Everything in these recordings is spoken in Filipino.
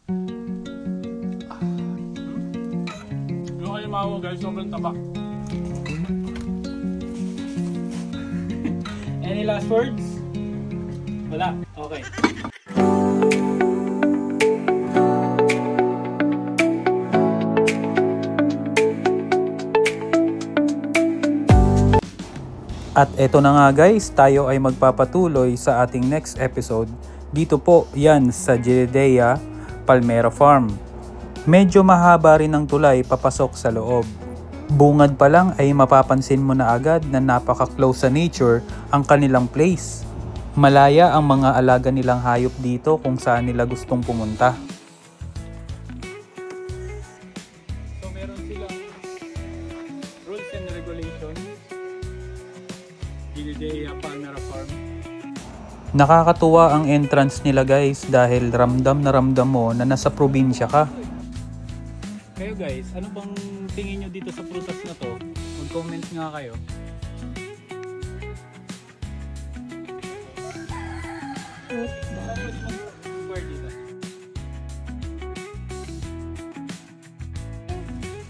Yung alimango guys, sobrang taba. Any last words? Wala. Okay. At eto na nga guys, tayo ay magpapatuloy sa ating next episode. Dito po yan sa Jedediah Palmera Farm. Medyo mahaba rin ang tulay papasok sa loob. Bungad pa lang ay mapapansin mo na agad na napaka-close sa nature ang kanilang place. Malaya ang mga alaga nilang hayop dito kung saan nila gustong pumunta. So meron silang rules and regulations. Jedediah Palmera Farm. Nakakatuwa ang entrance nila guys dahil ramdam na ramdam mo na nasa probinsya ka. Kayo guys, ano bang tingin nyo dito sa prutas na to? Mag-comment nga kayo.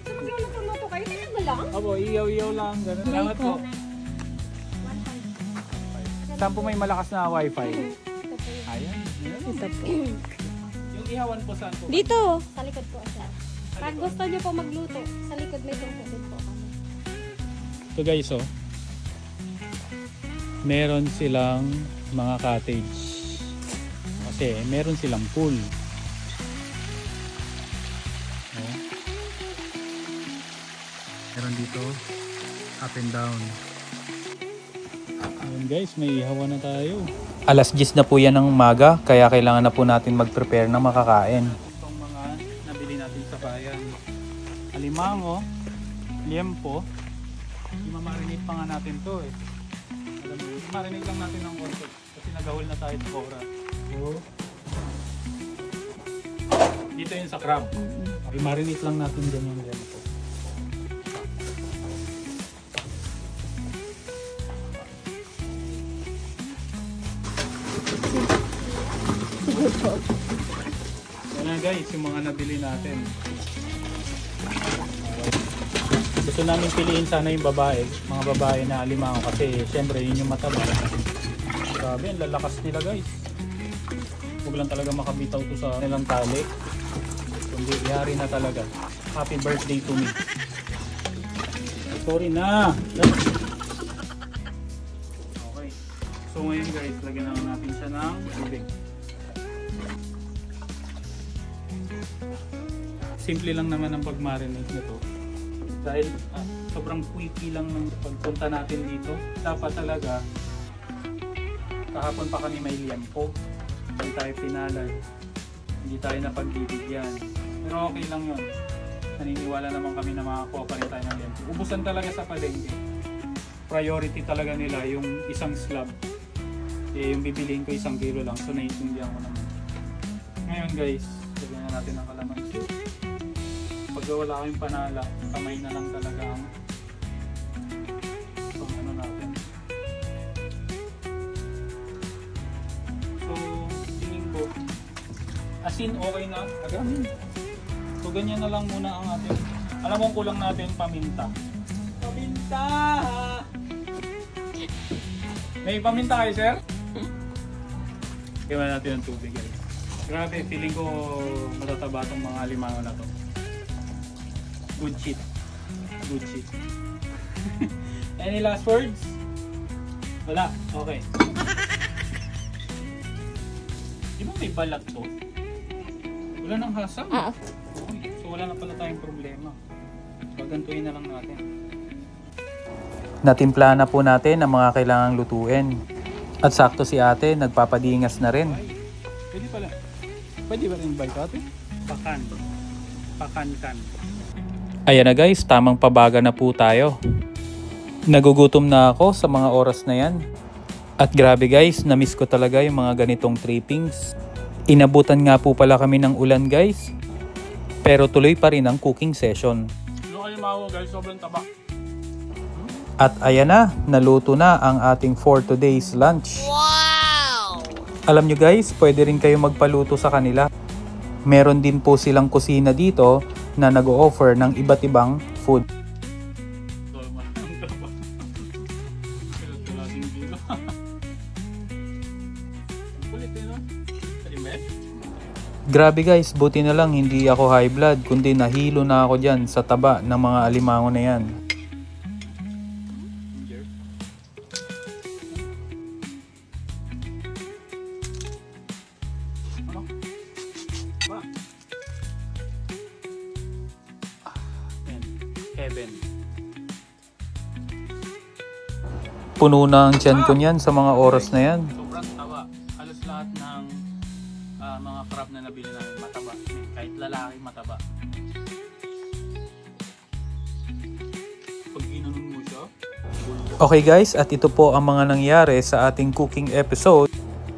Magluluto kayo, talaga lang? Abo, iyaw-iyaw lang. Ganun. Salamat po. Saan po may malakas na wifi? Ayan. Ito po. Yung ihawan po saan po? Dito, sa likod po. Pag gusto nyo po magluto, sa likod may tungkol din po kami. Ito guys, oh. Meron silang mga cottage. Kasi meron silang pool. Oh. Meron dito up and down. Ayun guys, may ihawan na tayo. Alas 10 na po yan ng umaga, kaya kailangan na po natin mag-prepare ng makakain. Itong mga nabili natin sa bayan. Alimango, liempo. Imamarinate pa nga natin to eh. Marinate lang natin ng konti kasi nagahol na tayo sa oras. Dito yun sa crab. I-marinate lang natin dyan yung liempo. Yan na guys, yung mga nabili natin. Gusto namin piliin sana yung babae, mga babae na alimango kasi syempre yun yung mataba. Grabe, ang lalakas nila guys. Huwag lang talaga makabitaw to sa nilang tali. Kundi ihari na talaga. Happy birthday to me. Sorry na! Okay. So ngayon guys, lagyan na natin siya ng tubig. Simple lang naman ang pag-marinate nito. Dahil sobrang quicky lang ng pagpunta natin dito. Dapat talaga, kahapon pa kami may liempo. Hindi tayo pinalad. Hindi tayo napagbibigyan. Pero okay lang yun. Naniniwala naman kami na makakuha pa rin tayo ng liempo. Ubusan talaga sa palengke. Priority talaga nila yung isang slab. Eh, yung bibiliin ko 1 kilo lang. So naiintindihan ko naman. Ngayon guys, lagyan na natin ang kalamansi. Pag wala kayong panala, kamay na lang talaga ang ano natin. So, tingin ko, asin okay na, agamin. So, ganyan na lang muna ang ating, alam mo kulang natin paminta. Paminta! May paminta kayo, sir? Kaya natin ang tubig guys. Grabe, feeling ko matataba itong mga alimango na to. Good shit. Good shit. Any last words? Wala. Okay. Di ba may balat to? Wala nang hasang. Okay. So wala na pala tayong problema. Pagantuin na lang natin. Natimpla na po natin ang mga kailangang lutuin. At sakto si ate, nagpapadingas na rin. Pwede pala. Pwede ba rin bite ate? Pakan. Pakan-kan. Ayan na guys, tamang pabaga na po tayo. Nagugutom na ako sa mga oras na yan. At grabe guys, na-miss ko talaga yung mga ganitong trippings. Inabutan nga po pala kami ng ulan guys. Pero tuloy pa rin ang cooking session. Ano kayo maho guys, sobrang taba. At ayan na, naluto na ang ating for today's lunch. Wow! Alam nyo guys, pwede rin kayo magpaluto sa kanila. Meron din po silang kusina dito na nag-o-offer ng iba't ibang food. Grabe guys, buti na lang hindi ako high blood, kundi nahilo na ako dyan sa taba ng mga alimango na yan. Heaven. Puno na ang tiyan ko niyan sa mga oras na yan. Sobrang taba. Halos lahat ng mga crab na nabili namin mataba. Kahit lalaki mataba. Pag ginanon mo siya, Okay guys, at ito po ang mga nangyari sa ating cooking episode.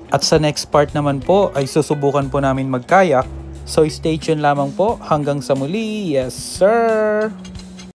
At sa next part naman po ay susubukan po namin magkayak. So stay tuned lamang po hanggang sa muli. Yes sir!